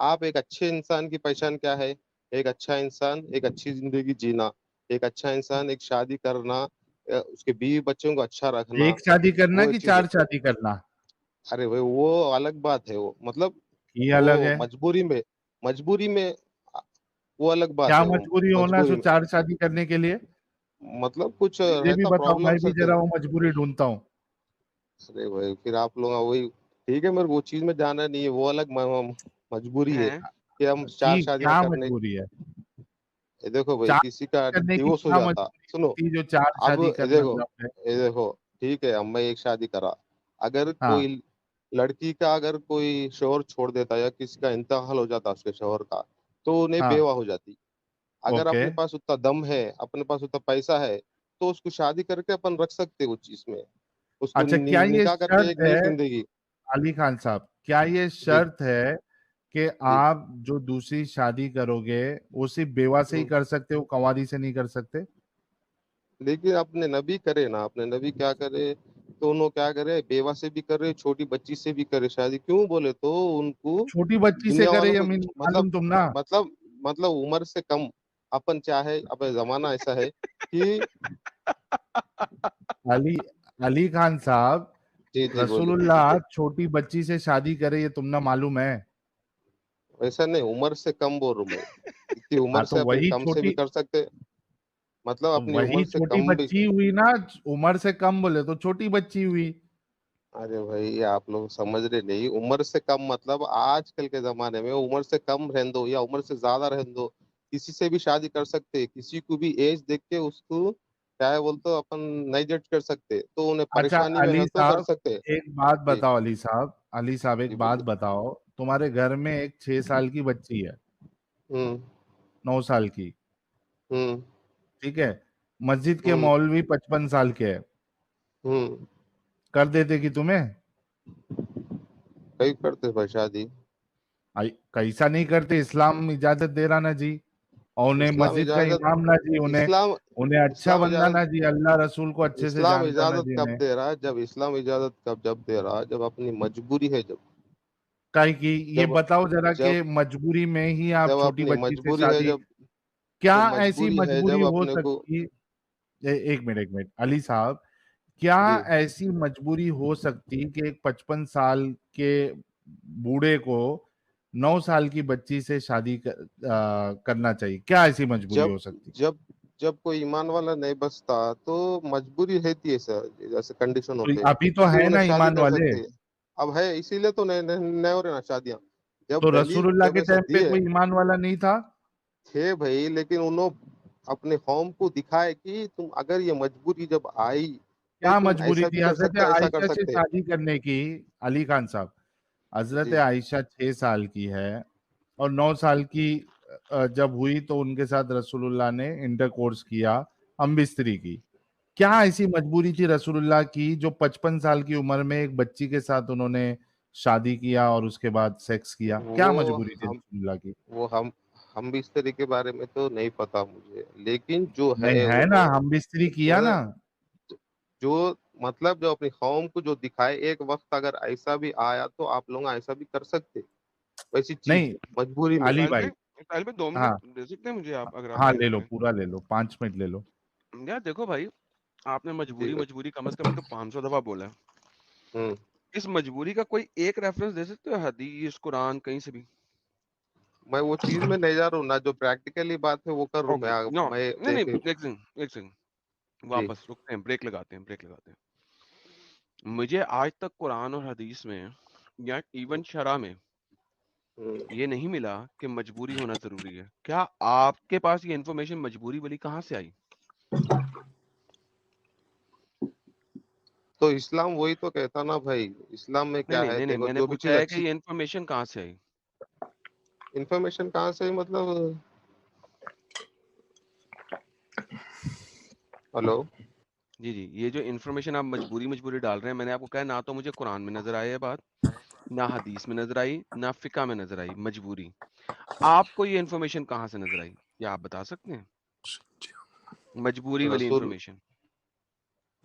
آپ ایک اچھے انسان کی پہچان کیا ہے؟ ایک اچھا انسان ایک اچھی زندگی جینا، ایک اچھا انسان ایک شادی کرنا، اس کے بیوی بچوں کو اچھا رکھنا، ایک شادی کرنا وہ کہ چیز ہے. 4 شادی کرنا ارے بھائی وہ الگ بات ہے، وہ مطلب یہ الگ وہ ہے. مجبوری میں وہ الگ بات کیا ہے. وہ مجبوری ہونا سو مجبوری میں 4 شادی کرنے کے لیے؟ مطلب کچھ مجھے بھی رہتا بتاؤ، میں پرابلمس بھی رہتے ذرا نا. وہ مجبوری ڈھونڈتا ہوں. ارے بھائی پھر آپ لوگ وہی ٹھیک ہے، میرے وہ چیز میں جانا نہیں ہے، وہ الگ مجبوری ہے کہ ہم 4 جی شادیاں کیا کرنے. مجبوری ہے؟ دیکھو بھائی 4 کسی کا کرنے کی ڈیوورس ہو کیا جاتا، مجبوری سنو ہوتی جو 4 اب شادی کرنا ضرورت ہے؟ یہ دیکھو ٹھیک ہے، اب میں ایک شادی کرا، اگر ہاں کوئی لڑکی کا اگر کوئی شوہر چھوڑ دیتا یا کسی کا انتقال ہو جاتا اس کے شوہر کا، تو انہیں ہاں بیوہ ہو جاتی. اگر اوکے. اپنے پاس اتنا دم ہے، اپنے پاس اتنا پیسہ ہے، تو اس کو شادی کر کے اپن رکھ سکتے اس چیز میں، اس کو اچھا کیا یہ نکاح کر کے ایک شرط نئی ہے زندگی. علی خان صاحب، کیا یہ جی شرط ہے کہ جی آپ جو دوسری شادی کرو گے وہ صرف بیوہ سے ہی ہ کر سکتے ہو، کنواری سے نہیں کر سکتے؟ لیکن اپنے نبی کرے نا، اپنے نبی کیا کرے تو انہوں کیا کرے، بیوہ سے بھی کرے، چھوٹی بچی سے بھی کرے شادی. کیوں بولے تو ان کو چھوٹی بچی سے دنیا کرے والوں یا کو مطلب معلوم تم نا. مطلب مطلب عمر سے کم اپن چاہے، اپنے زمانہ ایسا ہے کہ علی خان صاحب، جی جی رسول بولیے. اللہ چھوٹی بچی سے شادی کرے یہ تم نا معلوم ہے؟ ایسا نہیں، عمر سے کم بول رہا ہوں میں، اتنی ہاں عمر تو سے اپن وہی کم سے بھی چھوٹی کر سکتے، مطلب تو اپنی وہی عمر سے چھوٹی کم بھی. بچی ہوئی نا. عمر سے کم بولے تو چھوٹی بچی ہوئی. ارے بھائی آپ لوگ سمجھ رہے نہیں، عمر سے کم مطلب آج کل کے زمانے میں عمر سے کم رہن دو یا عمر سے زیادہ رہن دو، کسی سے بھی شادی کر سکتے، کسی کو بھی ایج دیکھ کے اس کو کیا ہے بولتے اپن نہیں جج کر سکتے، تو انہیں اچھا پریشانی میں علی ہے تو کر صاحب سکتے. ایک بات جی بتاؤ، علی صاحب ایک جی بات بولیے. بتاؤ. تمہارے گھر میں ایک 6 سال کی بچی ہے، ہوں 9 سال کی، ہوں ٹھیک ہے. مسجد کے ہوں مولوی 55 سال کے ہے، ہوں کر دیتے کہ تمہیں؟ کئی کرتے بھائی شادی. کیسا نہیں کرتے؟ اسلام اجازت دے رہا نا جی. اور انہیں اسلام مسجد کا اجازت امام نہ جی، اسلام انہیں اچھا اسلام بندہ اجازت نہ جی، اللہ رسول کو اچھے سے اسلام جانتا نہ اجازت جی کب انہیں. دے رہا ہے؟ جب اسلام اجازت جب دے رہا ہے، جب اپنی مجبوری ہے، کائی کی یہ جب بتاؤ ذرا جب کہ مجبوری میں ہی آپ جب چھوٹی اپنی بچی سے مجبوری ہے، شادی، کیا جب ایسی مجبوری ہے، مجبوری جب ہو اپنے کو. سکتی؟ ایک منٹ علی صاحب، کیا جی ایسی مجبوری ہو سکتی کہ ایک 55 سال کے بوڑھے کو 9 سال کی بچی سے شادی کرنا چاہیے؟ کیا ایسی مجبوری جب ہو سکتی؟ جب جب کوئی ایمان والا نہیں بستا تو مجبوری رہتی ہے سر، جیسے کنڈیشن تو ہوتے ابھی تو اس لیے ہے نا انہیں شادی ایمان کر والے. سکتے ہیں. اب ہے اسی لیے تو نہیں ہو رہے نا شادیاں. جب تو دلیل رسول اللہ جب کے ایسا ٹائم پہ دیے کوئی ایمان والا نہیں تھا؟ تھے بھائی، لیکن انہوں اپنے قوم کو دکھائے کہ تم اگر یہ مجبوری جب آئی تو کیا تم ایسا مجبوری بھی تھی کر حضرت سکتے، ایسا کر عائشہ سے سکتے. شادی کرنے کی؟ علی خان صاحب، حضرت جی عائشہ 6 سال کی ہے اور 9 سال کی جب ہوئی تو ان کے ساتھ رسول اللہ نے انٹر کورس کیا، ہم بستری کی. کیا ایسی مجبوری تھی رسول اللہ کی جو 55 سال کی عمر میں ایک بچی کے ساتھ انہوں نے شادی کیا اور اس کے بعد سیکس کیا؟ کیا وہ مجبوری تھی ہم رسول اللہ کی؟ وہ ہم بھی اس طرح کے بارے میں تو نہیں پتا مجھے، لیکن جو نہیں ہے ہے نا، انہوں ہم بستری کیا نا. جو مطلب جو اپنی قوم کو جو دکھائے، ایک وقت اگر ایسا بھی آیا تو آپ لوگ ایسا بھی کر سکتے ویسی چیز نہیں مجبوری میں. علی بھائی، طالب 2 ہاں منٹ دے سکتے ہیں مجھے آپ، اگر آپ ہاں مائنڈ لے لو، کریں؟ پورا لے لو، 5 منٹ لے لو. یار دیکھو بھائی، آپ نے جی مجبوری کم از کم ایک 500 دفعہ بولا ہے. ہوں اس مجبوری کا کوئی ایک ریفرنس دے سکتے ہو، حدیث، قرآن، کہیں سے بھی؟ میں وہ چیز میں نہیں جا رہا ہوں نا، جو پریکٹیکلی بات ہے وہ کر رہا اوکے، ہوں نو میں نہیں دیکھے. نہیں، ایک سیکنڈ جی واپس رکتے ہیں، بریک لگاتے ہیں. مجھے آج تک قرآن اور حدیث میں یا ایون شرع میں ہوں. یہ نہیں ملا کہ مجبوری ہونا ضروری ہے. کیا آپ کے پاس یہ انفارمیشن مجبوری والی کہاں سے آئی؟ تو اسلام وہی تو کہتا نا بھائی، اسلام میں کیا ہے، نہیں، دیکھو میں نے جو بھی چیز پوچھا ہے کہ اچھی یہ انفارمیشن کہاں سے آئی؟ انفارمیشن کہاں سے مطلب. ہلو. جی، یہ جو انفارمیشن آپ مجبوری ڈال رہے ہیں، میں نے آپ کو کہا نہ تو مجھے قرآن میں نظر آئی ہے بات، نہ حدیث میں نظر آئی، نہ فقہ میں نظر آئی مجبوری. آپ کو یہ انفارمیشن کہاں سے نظر آئی؟ کیا آپ بتا سکتے ہیں مجبوری والی رسول انفارمیشن؟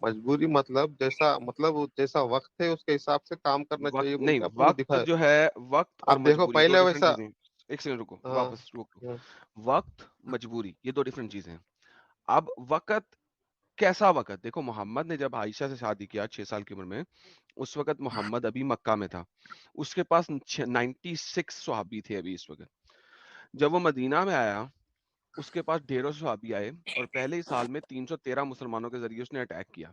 مجبوری جیسا وقت ہے اس کے حساب سے کام کرنا چاہیے وقت بول نہیں، کے آپ کو وقت دکھائے. جو ہے، وقت اور آپ دیکھو مجبوری دو پہلے ڈفرنٹ ویسا چیزیں. एक सेकंड रुको, हाँ वापस रोक लो। हाँ, वक्त, मजबूरी, ये दो डिफरेंट चीजें हैं। अब वक्त, कैसा वक्त? देखो मोहम्मद ने जब आयशा से शादी किया 6 साल की उम्र में, उस वक्त मोहम्मद अभी मक्का में था, उसके पास 96 सहाबी थे अभी इस वक्त। जब वो मदीना में आया, उसके पास ढेरों सहाबी आए और पहले ही साल में 313 मुसलमानों के जरिए उसने अटैक किया।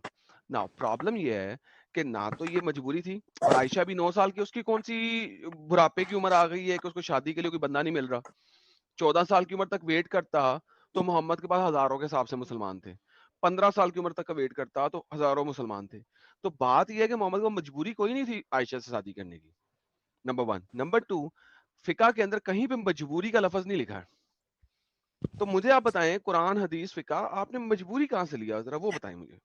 ना प्रॉब्लम ये है कि ना तो ये मजबूरी थी, और आयशा भी 9 साल की, उसकी कौन सी बुढ़ापे की उम्र आ गई है कि उसको शादी के लिए कोई बंदा नहीं मिल रहा। 14 साल की उम्र तक वेट करता तो मोहम्मद के पास हजारों के हिसाब से मुसलमान थे। 15 साल की उम्र तक का वेट करता तो हजारों मुसलमान थे। तो बात यह है कि मोहम्मद को मजबूरी कोई नहीं थी आयशा से शादी करने की, नंबर 1। नंबर 2, फिका के अंदर कहीं पे मजबूरी का लफ्ज नहीं लिखा है। तो मुझे आप बताएं, कुरान, हदीस, फिका, आपने मजबूरी कहां से लिया, जरा वो बताएं मुझे।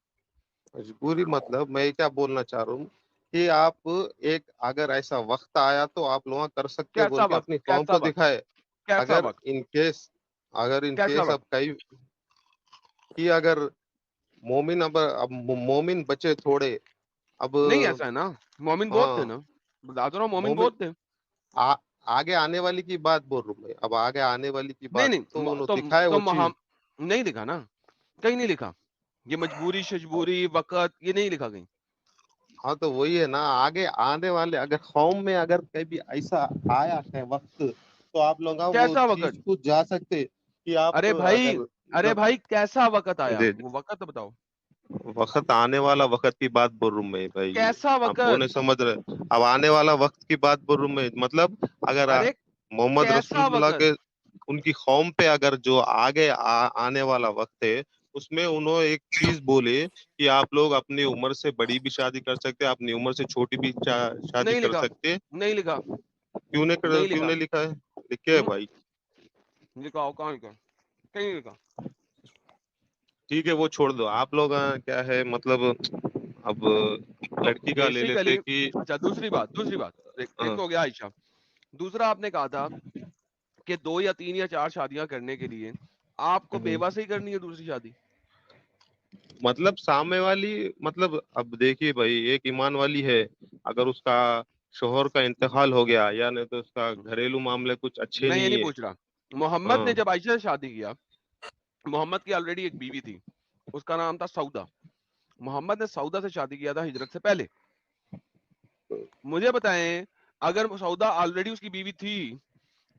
मजबूरी मतलब मैं क्या बोलना चाह रहा हूँ कि आप एक अगर ऐसा वक्त आया तो आप लोग कर सकते बोल कैसा के वक्त? अपनी कौम कैसा को वक्त? दिखाए। कैसा अगर वक्त? इन केस अगर इन कैसा केस वक्त? अब कई कि अगर मोमिन अब मोमिन बचे थोड़े अब नहीं ऐसा है ना, मोमिन बहुत थे हाँ ना, बता दो ना, मोमिन मोमिन बहुत थे। आ, आगे आने वाली की बात बोल रहा हूँ मैं। अब आगे आने वाली की नहीं बात नहीं, तो उन्होंने तो दिखाए तो वो चीज। नहीं लिखा ना, कहीं नहीं लिखा ये मजबूरी शजबूरी वक़्त, ये नहीं लिखा कहीं। हाँ तो वही है ना, आगे आने वाले अगर कौम में अगर कभी ऐसा आया है वक्त तो आप लोग वो कैसा चीज वक़्त? को जा सकते कि आप अरे भाई, अगर अरे भाई कैसा वक़्त आया? दे वो वक़्त बताओ। वक्त आने वाला वक्त की बात बोल रहा हूँ मैं भाई। कैसा आप वो वक़्त? नहीं समझ रहे। अब आने वाला वक्त की बात बोल रहा हूँ मैं, मतलब अगर अरे मोहम्मद कैसा रसूलुल्लाह वक़्त? के उनकी कौम पे अगर जो आगे आने वाला वक्त है उसमें उन्होंने एक चीज बोले कि आप लोग अपनी उम्र से बड़ी भी शादी कर सकते हैं, अपनी उम्र से छोटी भी शादी नहीं कर लिखा, सकते हैं। नहीं लिखा, नहीं क्यों लिखा। नहीं लिखा है? लिखे है भाई। लिखाओ, कहाँ लिखा? कहीं नहीं लिखा। ठीक है वो छोड़ दो आप लोग। क्या है मतलब अब तो लड़की का ले लेते बेसिकली, कि अच्छा दूसरी बात, एक हाँ, तो हो गया आयशा। दूसरा आपने कहा था कि 2 या 3 या 4 शादियां करने के लिए आपको हम्म, बेवा से ही करनी है दूसरी शादी। मतलब सामने वाली मतलब अब देखिए भाई एक ईमान वाली है, अगर उसका शोहर का इंतकाल हो गया या नहीं तो उसका घरेलू मामले कुछ अच्छे मैं ये नहीं नहीं है। पूछ रहा। मोहम्मद ने हाँ जब आयशा से शादी किया, मोहम्मद की ऑलरेडी एक बीवी थी, उसका नाम था सऊदा। मोहम्मद ने सऊदा से शादी किया था हिजरत से पहले। मुझे बताएं, अगर सऊदा ऑलरेडी उसकी बीवी थी,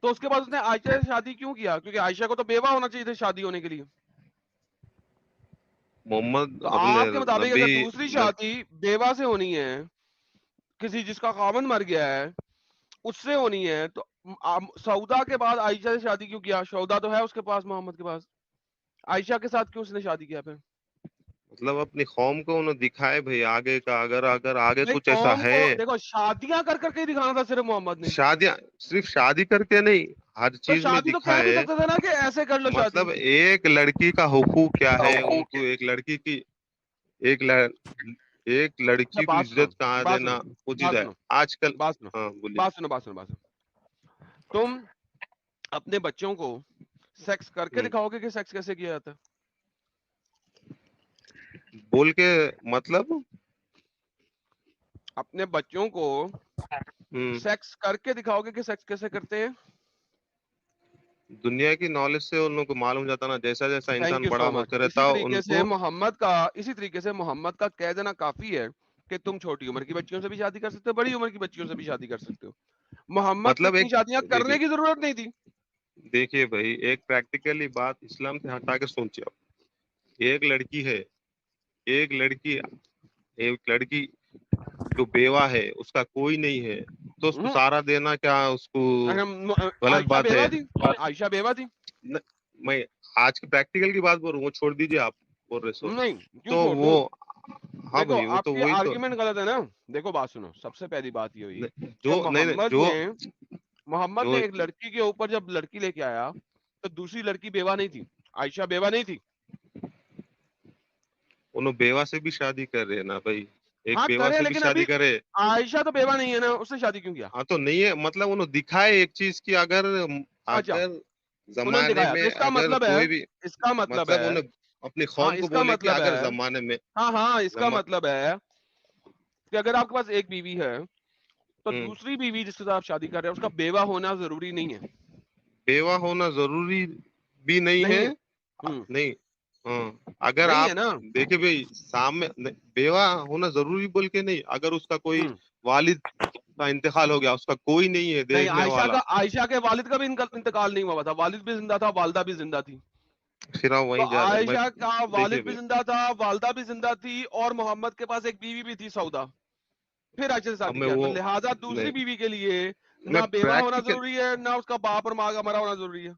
तो उसके बाद उसने आयशा से शादी क्यों किया? क्योंकि आयशा को तो बेवा होना चाहिए था शादी होने के लिए। मोहम्मद तो अपने आपके मुताबिक नबी अगर दूसरी शादी बेवा से होनी है, किसी जिसका खामन मर गया है, उससे होनी है, तो सऊदा के बाद आयशा से शादी क्यों किया? सऊदा तो है उसके पास, मोहम्मद के पास। आयशा के साथ क्यों उसने शादी किया फिर? मतलब अपनी कौम को उन्होंने दिखाए भाई आगे का, अगर अगर आगे भाई कुछ ऐसा कौम है। को देखो, शादियां कर करके ही दिखाना था सिर्फ मोहम्मद ने। शादियां सिर्फ शादी करके नहीं, हर तो चीज में शादी तो कह भी दिखाए। सकते थे ना कि ऐसे कर लो शादी। मतलब एक लड़की का हुकूक क्या है उनको, एक लड़की की एक एक अच्छा लड़की को बात सुनो, इज्जत कहाँ बात देना सुनो, वो चीज बात है सुनो, आजकल। बात सुनो, हाँ बोलिए। बात सुनो, बात सुनो, बात सुनो। तुम अपने बच्चों को सेक्स करके हम्म, दिखाओगे कि सेक्स कैसे किया जाता है? बोल के मतलब अपने बच्चों को हम्म, सेक्स करके दिखाओगे कि सेक्स कैसे करते हैं? दुनिया की नॉलेज से उन लोगों को मालूम जाता ना, जैसा जैसा थैंक इंसान यू बड़ा सो मच। होता रहता उनको। इसी तरीके से मोहम्मद का कह देना काफी है कि तुम छोटी उम्र की बच्चियों से भी शादी कर सकते हो, बड़ी उम्र की बच्चियों से भी शादी कर सकते हो। मोहम्मद को मतलब इतनी एक शादियां करने देखिए की जरूरत नहीं थी। देखिए भाई एक प्रैक्टिकली बात इस्लाम से हटा के सोचिए आप। एक लड़की है, एक लड़की एक लड़की जो बेवा है उसका कोई नहीं है तो उसको हम्म, सहारा देना क्या उसको गलत आयशा बात है? बेवा थी, आयशा बेवा थी। न, मैं आज के प्रैक्टिकल की बात बोल रहा हूँ, वो छोड़ दीजिए आप बोल रहे सो। नहीं, क्यों तो छोड़ वो दूं? हाँ देखो भाई वो तो आपकी वही तो आर्ग्यूमेंट गलत है ना। देखो बात सुनो, सबसे पहली बात ये हुई कि जो नहीं नहीं मोहम्मद जो ने एक लड़की के ऊपर जब लड़की लेके आया, तो दूसरी लड़की बेवा नहीं थी, आयशा बेवा नहीं थी। उन्होंने बेवा से भी शादी कर रहे हैं ना भाई, एक हाँ बेवा करे, से भी लेकिन शादी अभी करे। आयशा तो बेवा नहीं है ना, उससे शादी क्यों किया? हाँ तो नहीं है मतलब उन्होंने दिखाए एक चीज की, अगर अच्छा, अगर उन्होंने जमाने दिखाया, में तो इसका अगर मतलब है, कोई भी इसका मतलब मतलब है, उन्हें अपनी हाँ कौम को इसका बोले कि मतलब अगर है, जमाने में हाँ हाँ इसका जमा मतलब है कि अगर आपके पास एक बीवी है, तो हम्म, दूसरी बीवी जिसके साथ आप शादी कर रहे हैं उसका बेवा होना जरूरी नहीं है। بیوہ ہونا ضروری بھی نہیں ہے. نہیں اگر نہیں آپ ہے نا. دیکھیں بھائی سامنے بیوہ ہونا ضروری بول کے نہیں, اگر اس کا کوئی والد کا انتقال ہو گیا, اس کا کوئی نہیں ہے نہیں, دیکھنے والا, عائشہ کے والد کا بھی انتقال نہیں ہوا تھا, والد بھی زندہ تھا, والدہ بھی زندہ تھی. پھر آپ تو وہیں جا رہے ہیں. عائشہ کا دیکھیے والد بھی بھائی, زندہ تھا, والدہ بھی زندہ تھی, اور محمد کے پاس ایک بیوی بھی تھی سودا, پھر عائشہ سے اب شادی میں کیا. تو وہ لہٰذا دوسری نہیں, بیوی کے لیے میں نہ بیوہ ہونا پریکٹیکل ضروری ہے, نہ اس کا باپ اور ماں کا مرا ہونا ضروری ہے.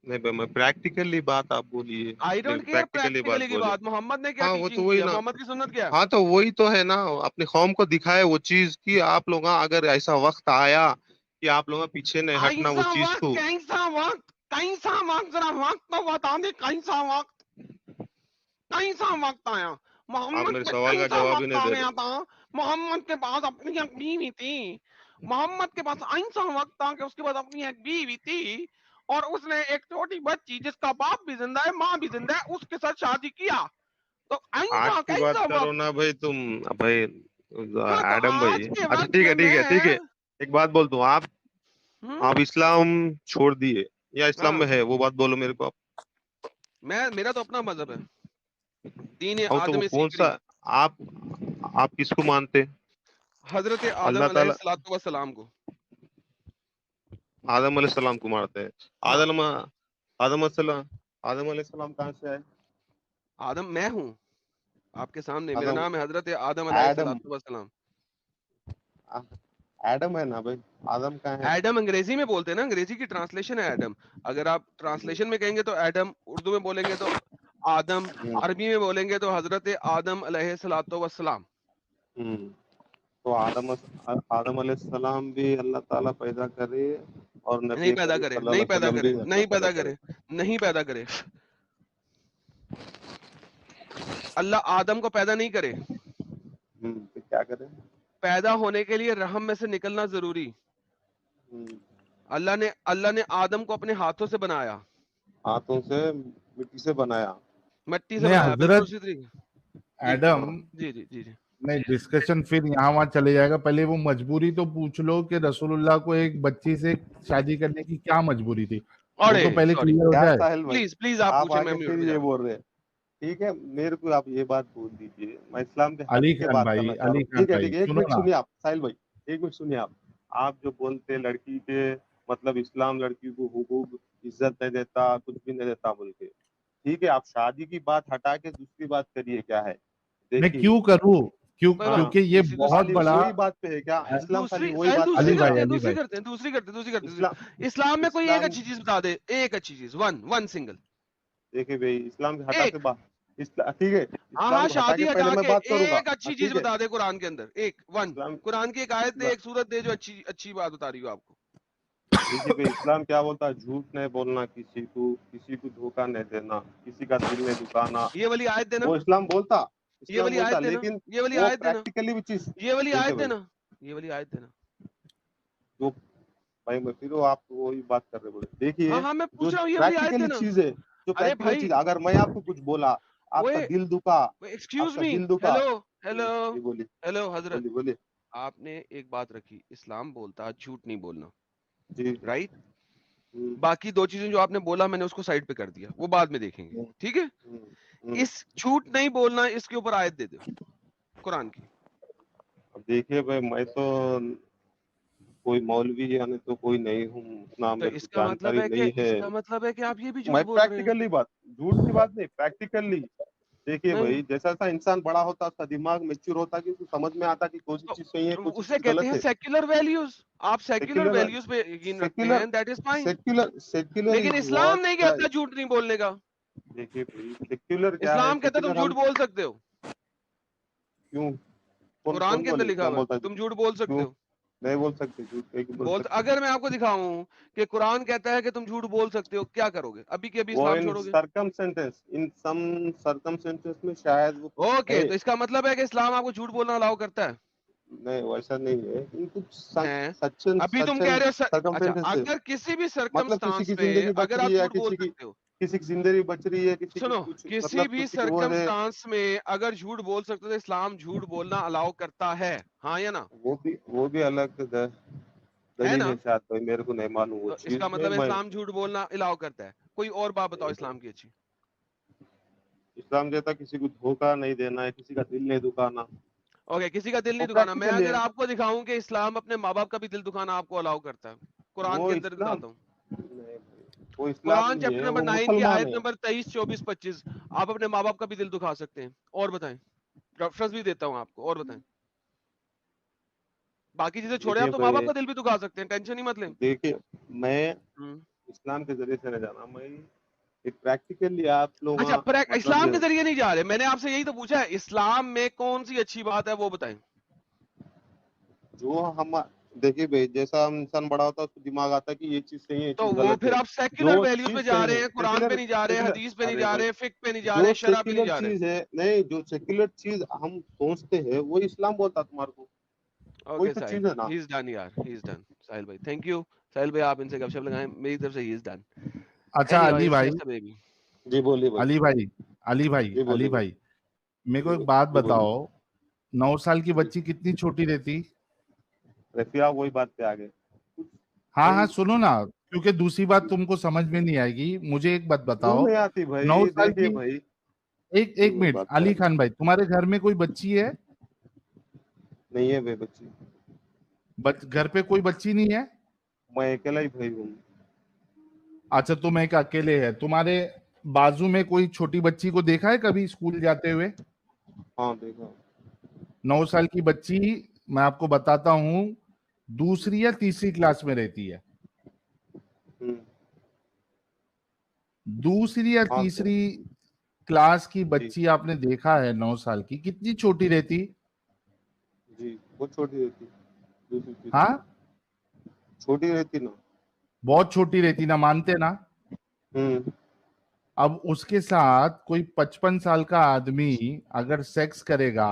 نہیں بھائی, میں پریکٹیکلی بات آپ بولیے, آئی ڈونٹ کیئر پریکٹیکلی بات پریکٹیکلی کی بولے. بات. محمد نے کیا ہاں وہ تو ٹیچنگ وہی کی ہے, نا, محمد کی سنت کیا ہے؟ ہاں تو وہی تو ہے نا, اپنی قوم کو دکھائے وہ چیز کی آپ لوگ, اگر ایسا وقت آیا کہ آپ لوگ پیچھے نہیں ہٹنا وہ چیز کو. کیسا وقت ذرا وقت تو بتا دے, کیسا وقت آیا آپ محمد میرے پہ, سوال کا کیسا جواب ہی وقت نہیں آ دے گیا رہے. تھا. محمد کے پاس اپنی ایک بیوی تھی, محمد کے پاس ایسا وقت تھا کہ اس کے پاس اپنی ایک بیوی تھی, اور اس نے ایک چھوٹی بچی جس کا باپ بھی زندہ ہے, ماں بھی زندہ ہے, اس کے ساتھ شادی کیا. تو آج ایسا کی بات کیسا کرو وقت. نا بھائی تم, بھائی ہاں تو ایڈم بھائی, آج کے اچھا وقت ٹھیک ہے میں ایک بات بولتا ہوں, آپ اسلام چھوڑ دیے یا اسلام ہاں, میں ہے, وہ بات بولو میرے کو آپ. میرا تو اپنا مذہب ہے, دین تو وہ آدم کون سیکری. سا, آپ کس کو مانتے؟ حضرت آدم اللہ علیہ تعالیٰ السلام کو. آدم علیہ السلام کو مانتے ہیں. ہاں, آدم علیہ السلام کہاں سے آئے؟ آدم میں ہوں آپ کے سامنے, میرا آدم نام ہے حضرت آدم علیہ ایڈم السلام. ایڈم ہے نا بھائی, آدم کہاں ہے؟ ایڈم انگریزی میں بولتے ہیں نا, انگریزی کی ٹرانسلیشن ہے ایڈم. اگر آپ ٹرانسلیشن میں کہیں گے تو ایڈم, اردو میں بولیں گے تو آدم, عربی میں بولیں گے تو حضرت آدم علیہ السلام. تو آدم علیہ السلام بھی اللہ تعالیٰ پیدا کرے, اور نہیں نبی پیدا کریم کرے, صلی اللہ نہیں علیہ پیدا وسلم کرے, بھی نہیں اللہ پیدا پیدا کرے, کرے. نہیں پیدا کرے. اللہ آدم کو پیدا نہیں کرے, تو کیا کرے؟ پیدا ہونے کے لیے رحم میں سے نکلنا ضروری. اللہ نے آدم کو اپنے ہاتھوں سے بنایا, ہاتھوں سے مٹی سے بنایا, مٹی سے نہیں بنایا, بالکل حضرت اسی طریقے. ایڈم, جی جی جی جی. نہیں ڈسکشن پھر یہاں وہاں چلے جائے گا. پہلے وہ مجبوری تو پوچھ لو کہ رسول اللہ کو ایک بچی سے شادی کرنے کی کیا مجبوری تھی, وہ تو پہلے سوری, کلیئر ہو کیا جائے. ساحل بھائی, پلیز آپ آپ پوچھیں, میں آگے میوٹ پھر پہ جا یہ رہا ہوں. بول رہے ہیں. ٹھیک ہے, میرے کو آپ یہ بات بول دیجیے, میں اسلام کے علی حقیقت خان بات بھائی, کرنا چاہ رہا علی ہوں. خان ٹھیک ہے, بھائی ایک سنو منٹ نا. سنیے آپ, ساحل بھائی ایک منٹ سنیے آپ جو بولتے لڑکی کے مطلب اسلام لڑکی کو حقوق عزت نہیں دیتا, کچھ بھی نہیں دیتا بول کے, ٹھیک ہے, آپ شادی کی بات ہٹا کے دوسری بات کریے. کیا ہے میں دیکھیے, کیوں کروں, کوئی بات کیونکہ نہیں, یہ خالی بہت بڑا وہی بات پہ ہے کیا اسلام, خالی وہی ساحل بات دوسری علی کرے گا؟ بھائی, کرتے ہیں, علی بھائی دوسری کرتے. اسلام اسلام میں کوئی ایک اسلام اچھی چیز بتا دے, ایک اچھی چیز, ون سنگل. دیکھیے بھائی, اسلام کے ہٹا ایک, کے بات, ٹھیک ہے, ہاں اسلام کو ہٹا شادی کے پہلے ہٹا میں کے بات کروں گا. ایک اچھی چیز ٹھیک ہے, بتا دے قرآن کے اندر, ایک ون, اسلام قرآن کی ایک آیت دے, اسلام ایک سورت دے جو اچھی بات بتا رہی ہو آپ کو. دیکھیے بھائی, اسلام کیا بولتا ہے؟ جھوٹ نہیں بولنا, کسی کو دھوکہ نہیں دینا, کسی کا دل نہیں دکھانا, یہ والی آیت دینا, وہ اسلام یہ والی بولتا, آیت دینا, لیکن یہ والی وہ آیت دینا, پریکٹیکلی بھی چیز. یہ والی دیکھیے آیت بھائی, دینا, یہ والی آیت دینا. جو بھائی میں پھر آپ وہی بات کر رہے بولے. دیکھیے, ہاں میں جو پوچھ رہا ہوں, یہ والی آیت پریکٹیکلی دینا. چیز ہے, جو ارے پریکٹیکل بھائی, چیز, اگر میں آپ کو کچھ بولا, آپ وہ کا دل دکھا, آپ ایکسکیوز کا می, دل دکھا. ہیلو ہیلو جی بولیے, ہیلو حضرت, بولیے بولیے. آپ نے ایک بات رکھی, اسلام بولتا جھوٹ نہیں بولنا, جی رائٹ. باقی دو چیزیں جو آپ نے بولا میں نے اس کو سائڈ پہ کر دیا, وہ بعد میں دیکھیں گے, ٹھیک ہے. اس جھوٹ نہیں بولنا, اس کے اوپر آیت دے دو قرآن کی. اب دیکھیے بھائی, میں تو کوئی مولوی یعنی تو کوئی نہیں ہوں, اتنا تو میرے کو اس کا مطلب جانکاری ہے کہ نہیں ہے. آپ یہ بھی میں جھوٹ بول رہے ہیں. پریکٹیکلی بات, جھوٹ کی بات نہیں, پریکٹیکلی دیکھیے نہیں بھائی, جیسا انسان بڑا ہوتا, اس کا دماغ میچور ہوتا, کہ اس کو سمجھ میں آتا کہ کون سی چیز صحیح ہے, کون سی اسے چیز کہتے غلط ہیں ہے. سیکولر ویلیوز, آپ سیکولر سیکولر ویلیوز پہ یقین رکھتے سیکولر ہیں, دیٹ از فائن. سیکولر لیکن از اسلام واٹ نہیں کہتا کرائسٹ. جھوٹ نہیں بولنے کا. دیکھیے بھائی, سیکولر کیا ہے, اسلام کہتا ہے تم سیکولر جھوٹ ہم بول سکتے ہو, کیوں, کون قرآن کون کے اندر بولے لکھا اسلام ہوا بولتا ہے ہے تم جھوٹ بول سکتے کیوں ہو. نہیں بول سکتے جھوٹ, ایک بول سکتے. اگر میں آپ کو دکھاؤں کہ قرآن کہتا ہے کہ تم جھوٹ بول سکتے ہو, کیا کرو گے؟ ابھی کے ابھی وہ اسلام ان چھوڑو گے. سرکمسٹنس, ان سم سرکمسٹنس میں شاید وہ اوکے, ہے. تو اس کا مطلب ہے کہ اسلام آپ کو جھوٹ بولنا الاؤ کرتا ہے. نہیں ویسا نہیں ہے, کچھ ہیں ابھی تم کہہ سچن رہے ہو اچھا, سرکمسٹنس ہے. اگر کسی بھی مطلب کسی سرکمسٹانس کی میں زندگی بچ اگر آپ رہی ہے, جھوٹ بول سکتے ہو, کسی کی زندگی بچ رہی ہے, کسی کی سنو, کچھ کسی مطلب بھی کسی کی وہ ہے, سرکمسٹانس میں اگر جھوٹ بول سکتے ہو تو اسلام جھوٹ بولنا الاؤ کرتا ہے, ہاں یا نا؟ وہ بھی الگ ہے. दलील ना? है शायद भाई, मेरे को नहीं मालूम वो तो चीज इसका में। मतलब मैं इस्लाम झूठ बोलना अलाउ करता है। कोई और बात बताओ इस्लाम की अच्छी। इस्लाम कहता है किसी को धोखा नहीं देना है, किसी का दिल नहीं दुखाना। ओके, किसी का दिल वो नहीं दुखाना। मैं प्रैक्टिकली अगर है, आपको दिखाऊं कि इस्लाम अपने माँ बाप का भी दिल दुखाना आपको अलाउ करता है, कुरान वो के अंदर इस्लाम दिखाता हूँ। नहीं भाई, वो इस्लाम कुरान नहीं चैप्टर है, नंबर वो 9 की मुसलमान आयत है। नंबर 23, 24, 25, आप अपने माँ बाप का भी दिल दुखा सकते हैं। और बताएं, रेफरेंस भी देता हूँ आपको, और बताएं। बाकी चीजें छोड़े, आप देखिए तो माँ बाप भाई, का दिल भी दुखा सकते हैं, टेंशन ही मत लें। देखिए मैं हम्म। इस्लाम के जरिए से नहीं जाना, मैं एक प्रैक्टिकली आप लोग अच्छा, मतलब इस्लाम के जरिए नहीं जा रहे, मैंने आपसे यही तो पूछा है, इस्लाम में कौन सी अच्छी बात है वो बताएं। जो हम देखिए भाई, जैसा हम इंसान बड़ा होता है उसको दिमाग आता है कि ये चीज सही है, ये तो चीज वो गलत फिर है। आप सेक्युलर जो वैल्यूज चीज पे जा सही रहे है हैं, कुरान पे सेक्युलर नहीं जा रहे, सेक्युलर, हदीस पे नहीं अरे जा भाई, रहे, फिक पे नहीं जा जो रहे, शरह पे नहीं सेक्युलर जा रहे। चीज है, नहीं जो सेक्युलर चीज हम सोचते हैं वो इस्लाम बोलता है तुम्हारे को, वही ओके तो साहिल, चीज है ना। ही इज डन यार, ही इज डन। साहिल भाई थैंक यू। साहिल भाई आप इनसे गपशप लगाएं, मेरी तरफ से ही इज डन। अच्छा एनीवे, अली इट्स भाई, जस्ट अ बेबी। जी बोलिए भाई। अली भाई, अली भाई, जी अली बोलिए भाई। भाई, मेरे को जी एक बात जी बोलिए। बताओ, 9 साल की जी बच्ची कितनी छोटी रहती? रफिया वही बात पे आ गए हाँ हाँ भाई। सुनो ना, क्योंकि दूसरी बात तुमको समझ में नहीं आएगी। मुझे एक बात क्यों बताओ, नहीं आती नौ भाई, साल देखिए की, भाई, एक एक वही मिनट बात पे आ अली गए। खान भाई, तुम्हारे घर में कोई बच्ची है? नहीं है भाई बच्ची, घर पे कोई बच्ची नहीं है? मैं अकेला ही भाई हूँ। अच्छा तुम एक अकेले है, तुम्हारे बाजू में कोई छोटी बच्ची को देखा है कभी स्कूल जाते हुए? हाँ देखा। 9 साल की बच्ची, मैं आपको बताता हूँ, दूसरी या तीसरी क्लास में रहती है। हम्म। दूसरी या हाँ सर। तीसरी क्लास की जी बच्ची आपने देखा है 9 साल की, कितनी छोटी रहती? जी, बहुत छोटी रहती, दूसरी तीसरी हाँ, छोटी रहती ना। बहुत छोटी रहती ना, मानते ना? हम्म। अब उसके साथ कोई 55 साल का आदमी अगर सेक्स करेगा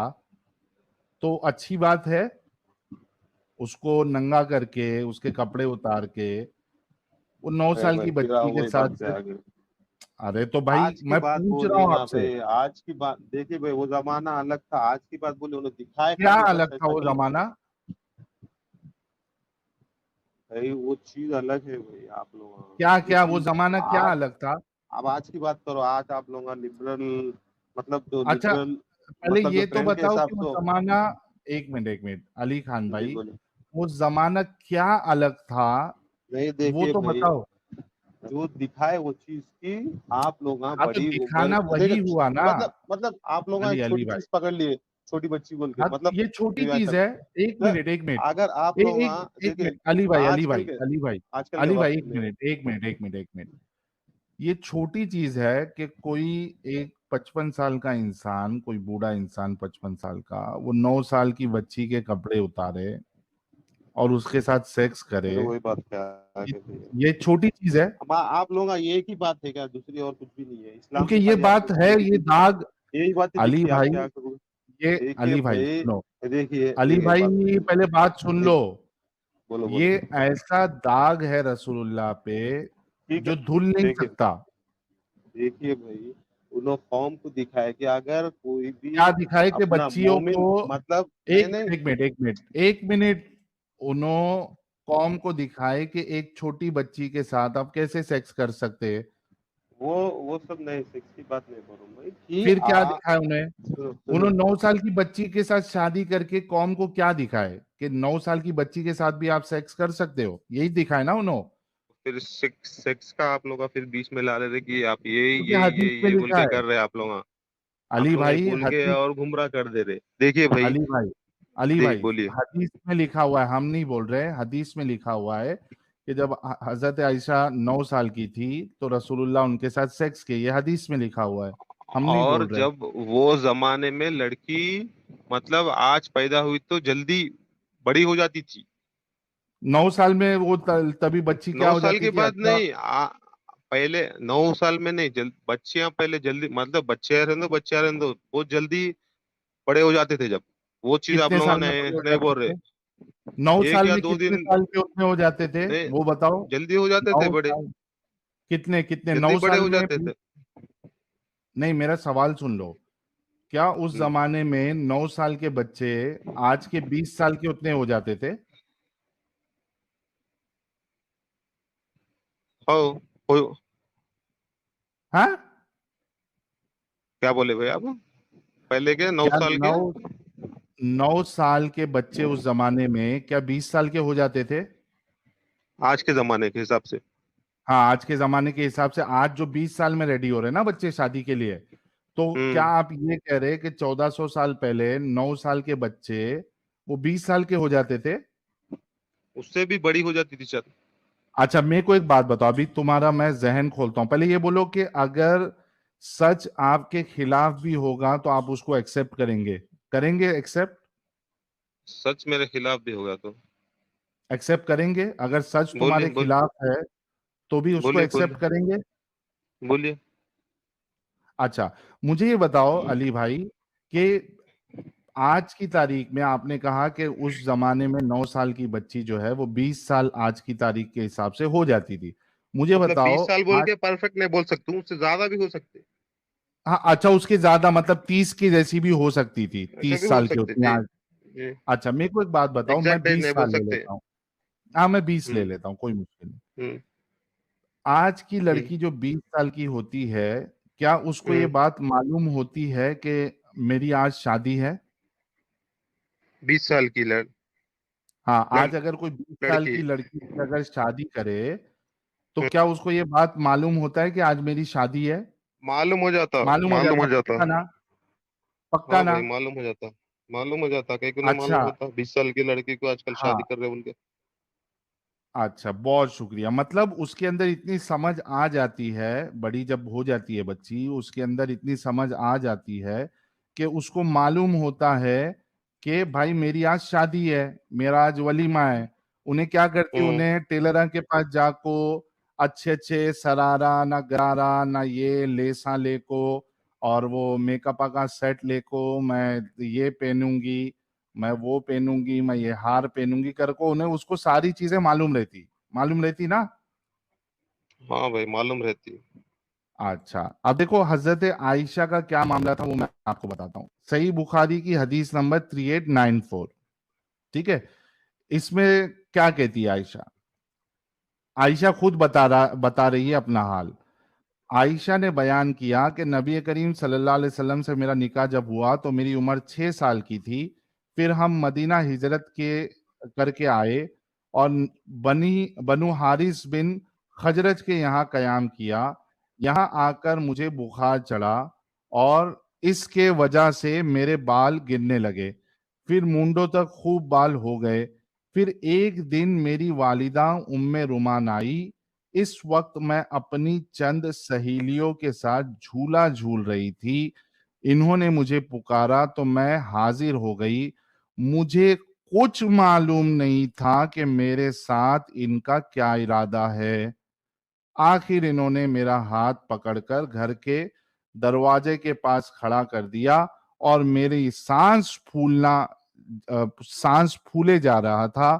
तो अच्छी बात है? उसको नंगा करके, उसके कपड़े उतार के, वो नौ अरे साल भाई की फिर आप बच्ची के वही बात साथ पे आ गए। अरे तो भाई आज की मैं बात पूछ रहा बोली हूँ ना आपसे, भाई, आज की बात देखिए भाई, वो जमाना अलग था, आज की बात बोली उन्होंने दिखाया क्या खाली बस अलग था ऐसा वो कि जमाना? भाई वो चीज अलग है भाई। आप लोग क्या ये क्या वो चीज जमाना क्या आज, अलग था? अब आज की बात करो, आज आप लोग लिबरल, मतलब जो अच्छा लिबरल, पहले मतलब जो ये तो ट्रेंड के बताओ हिसाब कि वो से। जमाना, एक मिनट अली खान जी भाई, बोले। वो जमाना क्या अलग था नहीं वो देखिए तो भाई, बताओ। जो दिखाए वो चीज की आप लोग हाँ तो बड़ी उम्र दिखाना वही देखिए, हुआ ना। मतलब आप लोग एक अली छोटी भाई, चीज पकड़ लिए, छोटी बच्ची बोल के हाँ तो मतलब ये छोटी रिवाज चीज तक। है। एक तो मिनट एक मिनट, अगर आप लोग एक देखिए मिनट अली भाई, अली आजकल भाई, के, अली भाई, आजकल के अली भाई, वक्त एक में, मिनट एक मिनट एक मिनट एक मिनट, ये छोटी चीज है कि कोई एक 55 साल का इंसान, कोई बूढ़ा इंसान 55 साल का, वो 9 साल की बच्ची के कपड़े उतारे और उसके साथ सेक्स करे, फिर वही बात क्या ये, आगे भैया। ये छोटी चीज है? अब आप लोग ये एक ही बात है क्या, दूसरी और कुछ भी नहीं है? इस्लाम क्योंकि में ये खाली बात आपको है, यही ये दाग, यही बातें अली दिखती है, आप भाई, क्या करोगे? ये देखिए अली भाई भाई, सुनो, देखिए अली देखिए बात भाई सुनिए। पहले बात सुन लो। देखिए, बोलो ये बोलो। ऐसा दाग है रसूलुल्लाह पे ठीक है। जो धुल नहीं देखिए सकता। देखिए भाई, उन्होंने कौम को दिखाया कि अगर कोई भी क्या दिखाए कि अपना बच्चियों मोमिन, को, मतलब नहीं एक नहीं, मिनट एक मिनट एक मिनट एक मिनट, उन्होंने कौम को दिखाए कि एक छोटी बच्ची के साथ आप कैसे सेक्स कर सकते हैं। वो सब नहीं, सेक्स की बात नहीं बोल रहा हूँ भाई कि फिर क्या दिखाया उन्हें? सुनो सुनो। उन्होंने 9 साल की बच्ची के साथ शादी करके कौम को क्या दिखाए कि 9 साल की बच्ची के साथ भी आप सेक्स कर सकते हो, यही दिखाया ना उन्होंने। फिर सेक्स सेक्स का आप लोग का फिर बीच में ला रहे थे कि आप ये क्योंकि ये ये हदीस में ये बोल लिखा के है, कर रहे हैं आप लोग। आप अली लोग भाई बोल के हदीस, और गुमराह कर दे रहे। देखिए भाई, अली भाई, अली देख भाई, बोलिए। हदीस में लिखा हुआ है, हम नहीं बोल रहे, हदीस में लिखा हुआ है कि जब हजरत आयशा 9 साल की थी तो रसूलुल्लाह उनके साथ सेक्स किए, ये हदीस में लिखा हुआ है, हम नहीं और बोल रहे। जब वो जमाने में लड़की मतलब आज पैदा हुई तो जल्दी बड़ी हो जाती थी। 9 साल में वो तभी बच्ची क्या नौ हो साल जाती के थी? बाद अच्छा नहीं, पहले 9 साल में नहीं, बच्चियां पहले जल्दी, मतलब बच्चे रहने दो बहुत जल्दी बड़े हो जाते थे। जब वो चीज आप कितने लोग साल में बड़े नहीं हो नहीं जाते बोल रहे। थे? नौ एक साल या में दो कितने दिन साल के उतने हो जाते थे नहीं, वो बताओ? जल्दी हो जाते थे नौ बड़े, साल कितने कितने जल्दी नौ बड़े साल हो में जाते थे। नहीं, मेरा सवाल सुन लो। क्या उस हम्म। जमाने में 9 साल के बच्चे आज के 20 साल के उतने हो जाते थे? हो हाँ, क्या बोले भाई आप? पहले के 9 क्या साल के 9 साल के बच्चे उस जमाने में क्या 20 साल के हो जाते थे? आज के जमाने के हिसाब से? हाँ, आज के जमाने के हिसाब से आज जो 20 साल में रेडी हो रहे हैं ना बच्चे शादी के लिए, तो क्या हम्म। आप ये कह रहे हैं कि 1400 साल पहले 9 साल के बच्चे वो 20 साल के हो जाते थे? उससे भी बड़ी हो जाती थी शायद। अच्छा, मेरे को एक बात बताओ, अभी तुम्हारा मैं जहन खोलता हूं, पहले ये बोलो कि अगर सच आपके खिलाफ भी होगा तो आप उसको एक्सेप्ट करेंगे? करेंगे एक्सेप्ट? सच मेरे खिलाफ भी होगा तो? एक्सेप्ट करेंगे? अगर सच बोलिए तुम्हारे बोल खिलाफ है तो भी उसको बोलिए एक्सेप्ट बोलिए करेंगे? बोलिए। अच्छा, मुझे ये बताओ अली भाई कि आज की तारीख में आपने कहा कि उस जमाने में 9 साल की बच्ची जो है वो 20 साल आज की तारीख के हिसाब से हो जाती थी। मुझे मतलब बताओ 20 साल बोल आज, के परफेक्ट नहीं बोल सकता हूँ, उससे ज्यादा भी हो सकते। हाँ अच्छा, उसके ज्यादा मतलब 30 की जैसी भी हो सकती थी, ऐसा 30 भी हो साल की सकते होती है जी। आज। जी। अच्छा, मेरे को एक बात बताओ, मैं एग्जैक्ट एज 20 नहीं बोल साल ले सकते। लेता हूँ। हाँ, मैं 20 ले हम्म। लेता हूँ, कोई मुश्किल नहीं। हम्म। आज की हम्म। लड़की जो 20 साल की होती है, क्या उसको ये हम्म। बात मालूम होती है कि मेरी आज शादी है? 20 साल की हाँ, लड़, आज अगर कोई 20 साल लड़की। की लड़की से अगर शादी करे तो हम्म। क्या उसको ये बात मालूम होता है कि आज मेरी शादी है? मालूम हो जाता। मालूम हो मालूम जाता, हो जाता। पक्का ना? पक्का हाँ ना? भाई मालूम हो जाता। मालूम हो जाता, कहीं को नहीं अच्छा। मालूम होता? 20 साल की लड़की को आजकल शादी हाँ, कर रहे हैं उनके। अच्छा, बहुत शुक्रिया। मतलब उसके अंदर इतनी समझ आ जाती है, बड़ी जब हो जाती है बच्ची, उसके अंदर इतनी समझ आ जाती है कि उसको मालूम होता है कि भाई मेरी आज शादी है, मेरा आज वलीमा है। उन्हें क्या करती, हम्म। उन्हें टेलर के पास जाको अच्छे अच्छे सरारा ना गरारा ना ये लेसा लेको और वो मेकअप का सेट लेको, मैं ये पहनूंगी, मैं वो पहनूंगी, मैं ये हार पहनूंगी कर को उन्हें उसको सारी चीजें मालूम रहती ना? हाँ भाई मालूम रहती। अच्छा, अब देखो हजरत आयशा का क्या मामला था वो मैं आपको बताता हूँ। सही बुखारी की हदीस नंबर 3894, ठीक है? इसमें क्या कहती है आयशा? आयशा खुद बता रही है अपना हाल। आयशा ने बयान किया कि नबी करीम सल्लल्लाहु अलैहि वसल्लम से मेरा निकाह जब हुआ तो मेरी उम्र 6 साल की थी। फिर हम मदीना हिजरत के करके आए और बनी बनु हारिस बिन खजरज के यहाँ कयाम किया। यहाँ आकर मुझे बुखार चढ़ा और इसके वजह से मेरे बाल गिरने लगे, फिर मूंडों तक खूब बाल हो गए। फिर एक दिन मेरी वालिदा उम्मे रुमान आई। इस वक्त मैं अपनी चंद सहेलियों के साथ झूला झूल रही थी। इन्होंने मुझे पुकारा तो मैं हाजिर हो गई। मुझे कुछ मालूम नहीं था कि मेरे साथ इनका क्या इरादा है। आखिर इन्होंने मेरा हाथ पकड़कर घर के दरवाजे के पास खड़ा कर दिया और मेरी सांस फूले जा रहा था।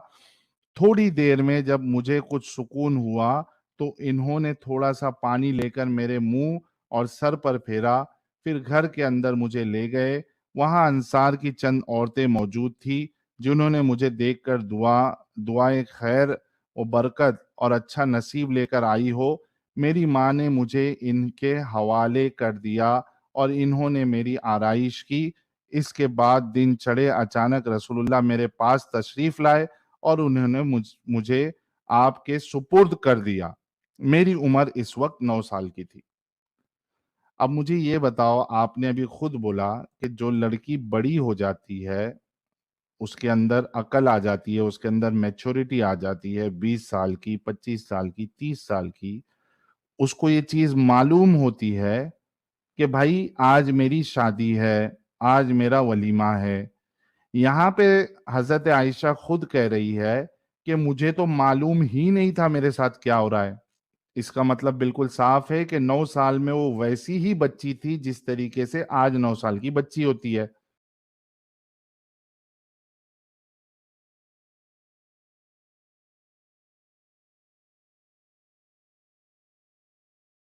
थोड़ी देर में जब मुझे कुछ सुकून हुआ तो इन्होंने थोड़ा सा पानी लेकर मेरे मुंह और सर पर फेरा, फिर घर के अंदर मुझे ले गए। वहां अंसार की चंद औरतें मौजूद थी जिन्होंने मुझे देखकर दुआएं खैर और बरकत और अच्छा नसीब लेकर आई हो। मेरी माँ ने मुझे इनके हवाले कर दिया और इन्होंने मेरी आराइश की। इसके बाद दिन चढ़े अचानक रसूलुल्लाह मेरे पास तशरीफ लाए और उन्होंने मुझे आपके सुपुर्द कर दिया। मेरी उम्र इस वक्त 9 साल की थी। अब मुझे ये बताओ, आपने अभी खुद बोला कि जो लड़की बड़ी हो जाती है उसके अंदर अकल आ जाती है, उसके अंदर मैच्योरिटी आ जाती है, 20 साल की, 25 साल की, 30 साल की, उसको ये चीज मालूम होती है कि भाई आज मेरी शादी है, आज मेरा वलीमा है। यहाँ पे हजरत आयशा खुद कह रही है कि मुझे तो मालूम ही नहीं था मेरे साथ क्या हो रहा है। इसका मतलब बिल्कुल साफ है कि 9 साल में वो वैसी ही बच्ची थी जिस तरीके से आज 9 साल की बच्ची होती है।